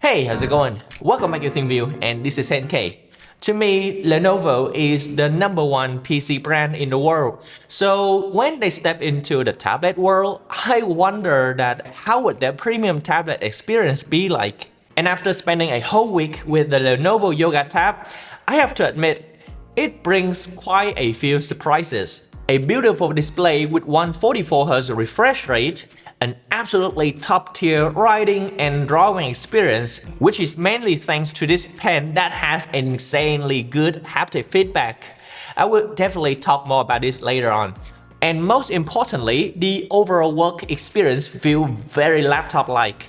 Hey, how's it going? Welcome back to ThinkView, and this is NK. To me, Lenovo is the number one PC brand in the world. So when they step into the tablet world, I wonder that how would their premium tablet experience be like? And after spending a whole week with the Lenovo YOGA Tab, I have to admit, it brings quite a few surprises. A beautiful display with 144Hz refresh rate, an absolutely top-tier writing and drawing experience, which is mainly thanks to this pen that has insanely good haptic feedback. I will definitely talk more about this later on. And most importantly, the overall work experience feels very laptop-like.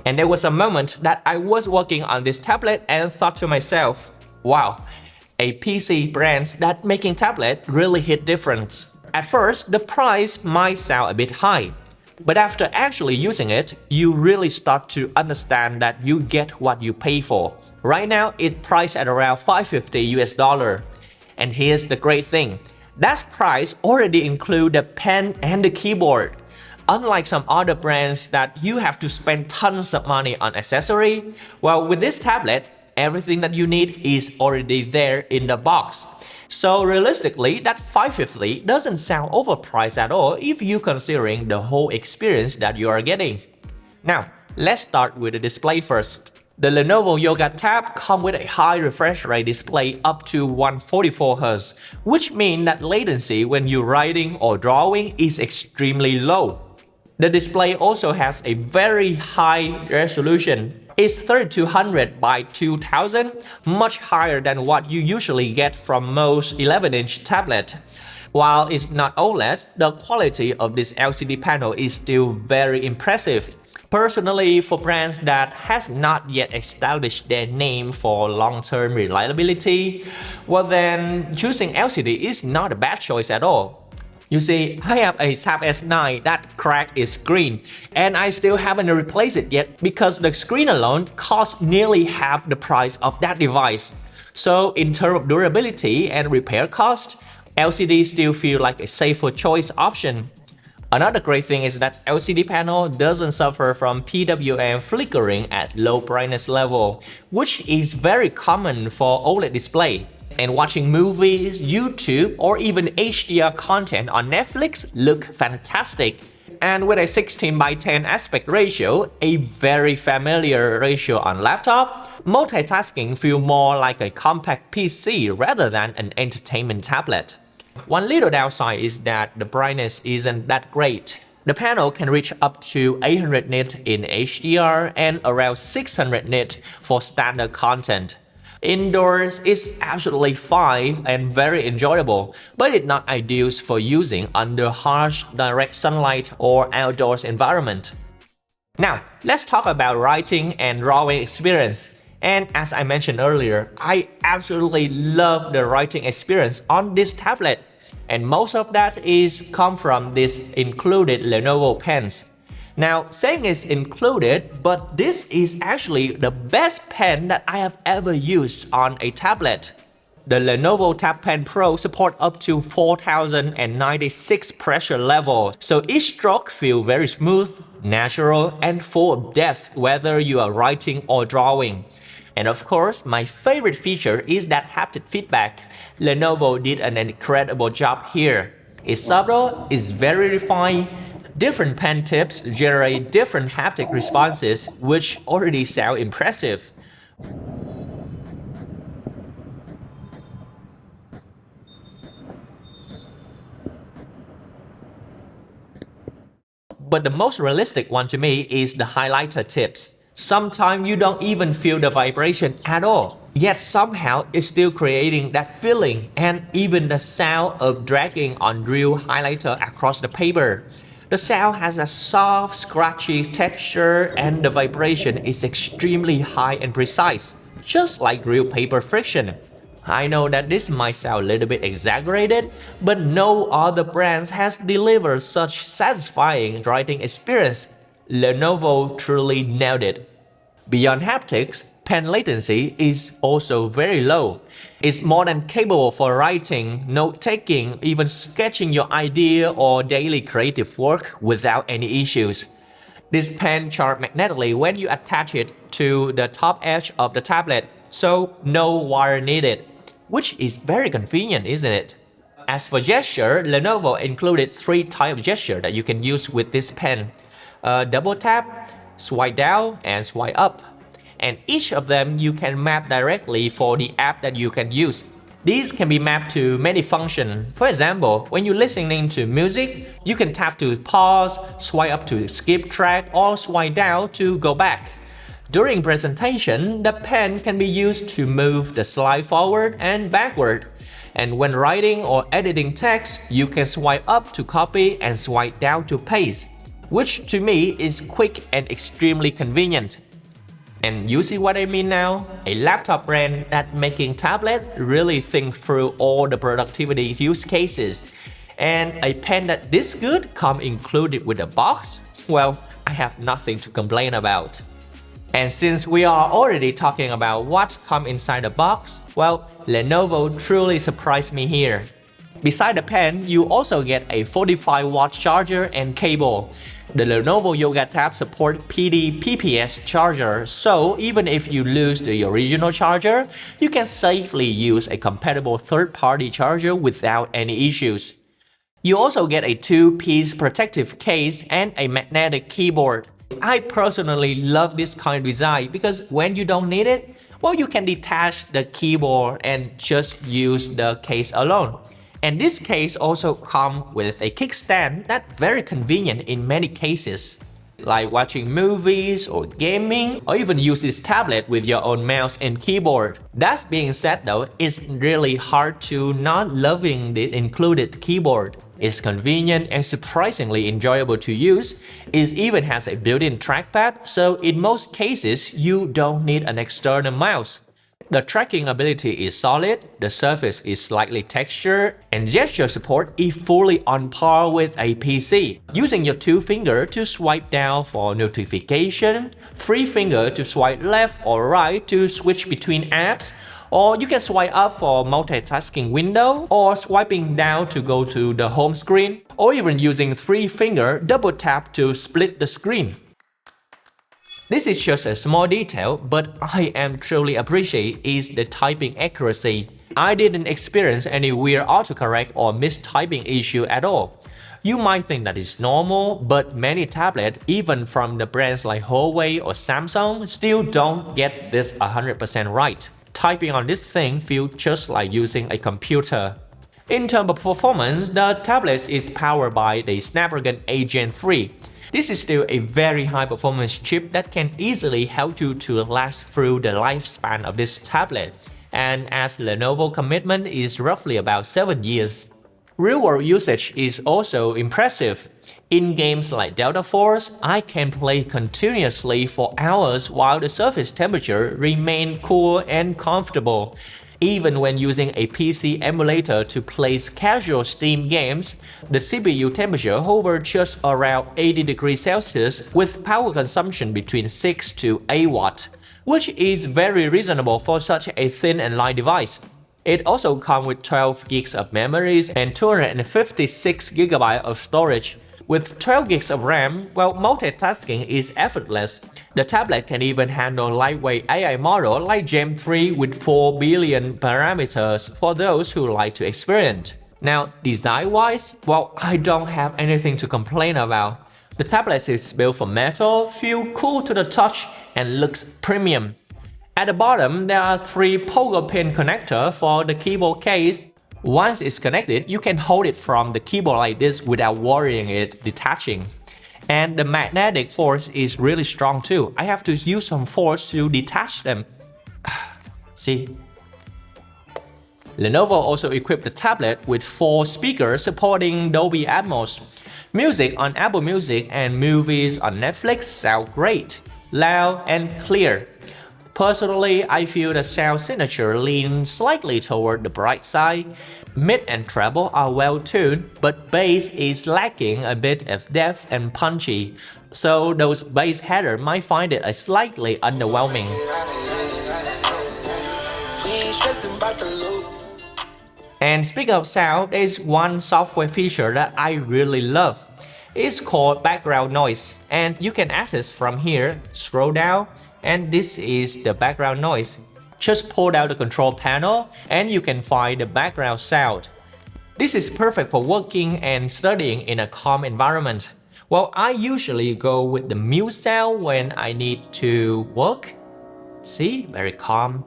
And there was a moment that I was working on this tablet and thought to myself, wow, a PC brand that making tablet really hit difference. At first, the price might sound a bit high. But after actually using it, you really start to understand that you get what you pay for. Right now, it's priced at around $550. And here's the great thing. That price already includes the pen and the keyboard. Unlike some other brands that you have to spend tons of money on accessory, well, with this tablet, everything that you need is already there in the box. So realistically, that $550 doesn't sound overpriced at all if you're considering the whole experience that you are getting. Now, let's start with the display first. The Lenovo YOGA Tab comes with a high refresh rate display up to 144Hz, which means that latency when you're writing or drawing is extremely low. The display also has a very high resolution. It's 3200 by 2000, much higher than what you usually get from most 11-inch tablet. While it's not OLED, the quality of this LCD panel is still very impressive. Personally, for brands that has not yet established their name for long-term reliability, well then choosing LCD is not a bad choice at all. You see, I have a Tab S9 that cracked its screen, and I still haven't replaced it yet because the screen alone costs nearly half the price of that device. So in terms of durability and repair cost, LCD still feel like a safer choice option. Another great thing is that LCD panel doesn't suffer from PWM flickering at low brightness level, which is very common for OLED display. And watching movies, YouTube, or even HDR content on Netflix look fantastic. And with a 16:10 aspect ratio, a very familiar ratio on laptop, multitasking feels more like a compact PC rather than an entertainment tablet. One little downside is that the brightness isn't that great. The panel can reach up to 800 nits in HDR and around 600 nits for standard content. Indoors is absolutely fine and very enjoyable, but it's not ideal for using under harsh direct sunlight or outdoors environment. Now, let's talk about writing and drawing experience. And as I mentioned earlier, I absolutely love the writing experience on this tablet. And most of that is come from this included Lenovo pens. Now, saying it's included, but this is actually the best pen that I have ever used on a tablet. The Lenovo Tab Pen Pro support up to 4096 pressure level, so each stroke feels very smooth, natural, and full of depth whether you are writing or drawing. And of course, my favorite feature is that haptic feedback. Lenovo did an incredible job here. It's subtle, it's very refined. Different pen tips generate different haptic responses, which already sound impressive. But the most realistic one to me is the highlighter tips. Sometimes you don't even feel the vibration at all, yet somehow it's still creating that feeling and even the sound of dragging on real highlighter across the paper. The sound has a soft, scratchy texture and the vibration is extremely high and precise, just like real paper friction. I know that this might sound a little bit exaggerated, but no other brand has delivered such satisfying writing experience. Lenovo truly nailed it. Beyond haptics, pen latency is also very low. It's more than capable for writing, note-taking, even sketching your idea or daily creative work without any issues. This pen charges magnetically when you attach it to the top edge of the tablet, so no wire needed, which is very convenient, isn't it? As for gesture, Lenovo included 3 types of gesture that you can use with this pen. Double tap, swipe down, and swipe up. And each of them you can map directly for the app that you can use. These can be mapped to many functions. For example, when you're listening to music, you can tap to pause, swipe up to skip track, or swipe down to go back. During presentation, the pen can be used to move the slide forward and backward. And when writing or editing text, you can swipe up to copy and swipe down to paste, which to me is quick and extremely convenient. And you see what I mean now? A laptop brand that making tablet really think through all the productivity use cases. And a pen that this good come included with a box? Well, I have nothing to complain about. And since we are already talking about what's come inside the box, well, Lenovo truly surprised me here. Beside the pen, you also get a 45-watt charger and cable. The Lenovo YOGA Tab supports PD-PPS charger, so even if you lose the original charger, you can safely use a compatible third-party charger without any issues. You also get a 2-piece protective case and a magnetic keyboard. I personally love this kind of design because when you don't need it, well, you can detach the keyboard and just use the case alone. And this case also comes with a kickstand that's very convenient in many cases, like watching movies or gaming, or even use this tablet with your own mouse and keyboard. That being said though, it's really hard to not loving the included keyboard. It's convenient and surprisingly enjoyable to use. It even has a built-in trackpad, so in most cases, you don't need an external mouse. The tracking ability is solid, the surface is slightly textured, and gesture support is fully on par with a PC. Using your 2 fingers to swipe down for notification, 3 fingers to swipe left or right to switch between apps, or you can swipe up for multitasking window, or swiping down to go to the home screen, or even using 3 fingers double tap to split the screen. This is just a small detail, but I am truly appreciate is the typing accuracy. I didn't experience any weird autocorrect or mistyping issue at all. You might think that is normal, but many tablets, even from the brands like Huawei or Samsung, still don't get this 100% right. Typing on this thing feels just like using a computer. In terms of performance, the tablet is powered by the Snapdragon 8 Gen 3. This is still a very high-performance chip that can easily help you to last through the lifespan of this tablet, and as Lenovo commitment is roughly about 7 years. Real-world usage is also impressive. In games like Delta Force, I can play continuously for hours while the surface temperature remains cool and comfortable. Even when using a PC emulator to play casual Steam games, the CPU temperature hovers just around 80 degrees Celsius with power consumption between 6 to 8 watts, which is very reasonable for such a thin and light device. It also comes with 12 gigs of memories and 256 GB of storage. With 12 gigs of RAM, well, multitasking is effortless. The tablet can even handle lightweight AI model like Gen 3 with 4 billion parameters for those who like to experiment. Now, design-wise, well, I don't have anything to complain about. The tablet is built from metal, feels cool to the touch, and looks premium. At the bottom, there are 3 pogo pin connectors for the keyboard case. Once it's connected, you can hold it from the keyboard like this without worrying it detaching. And the magnetic force is really strong too. I have to use some force to detach them. See? Lenovo also equipped the tablet with 4 speakers supporting Dolby Atmos. Music on Apple Music and movies on Netflix sound great, loud and clear. Personally, I feel the sound signature leans slightly toward the bright side. Mid and treble are well tuned, but bass is lacking a bit of depth and punchy, so those bass headers might find it a slightly underwhelming. And speaking of sound, there is one software feature that I really love. is called background noise, and you can access from here. Scroll down, and this is the background noise. Just pull down the control panel and you can find the background sound. This is perfect for working and studying in a calm environment. Well, I usually go with the mute sound when I need to work. See, very calm.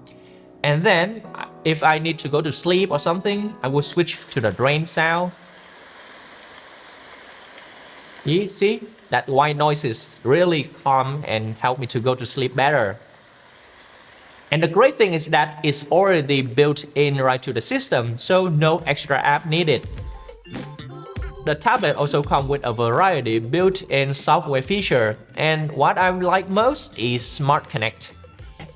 And then, if I need to go to sleep or something, I will switch to the drain sound. You see, that white noise is really calm and help me to go to sleep better. And the great thing is that it's already built in right to the system, so no extra app needed. The tablet also comes with a variety built-in software feature, and what I like most is Smart Connect.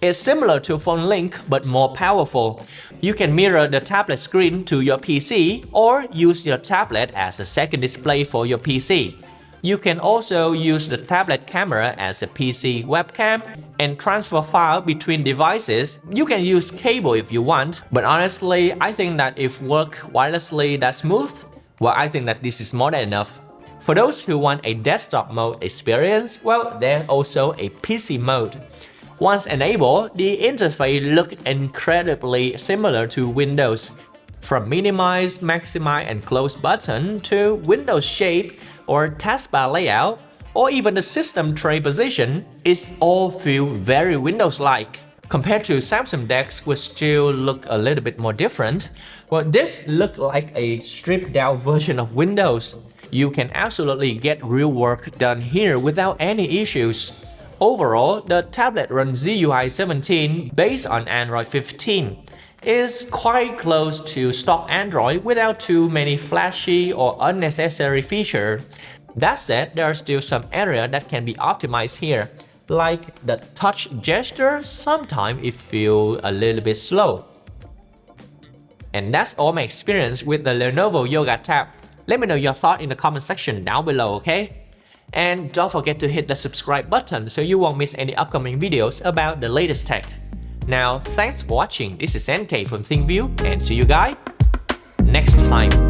It's similar to Phone Link but more powerful. You can mirror the tablet screen to your PC or use your tablet as a second display for your PC. You can also use the tablet camera as a PC webcam and transfer files between devices. You can use cable if you want, but honestly, I think that if work wirelessly that smooth, well, I think that this is more than enough. For those who want a desktop mode experience, well, there's also a PC mode. Once enabled, the interface looks incredibly similar to Windows. From minimize, maximize, and close button to Windows shape or taskbar layout, or even the system tray position, it all feels very Windows-like. Compared to Samsung DeX, which still look a little bit more different, well, this looks like a stripped-down version of Windows. You can absolutely get real work done here without any issues. Overall, the tablet runs GUI 17 based on Android 15. It's quite close to stock Android without too many flashy or unnecessary features. That said, there are still some areas that can be optimized here, like the touch gesture. Sometimes it feels a little bit slow. And that's all my experience with the Lenovo YOGA Tab. Let me know your thoughts in the comment section down below, okay? And don't forget to hit the subscribe button so you won't miss any upcoming videos about the latest tech. Now, thanks for watching. This is NK from ThinkView, and see you guys next time.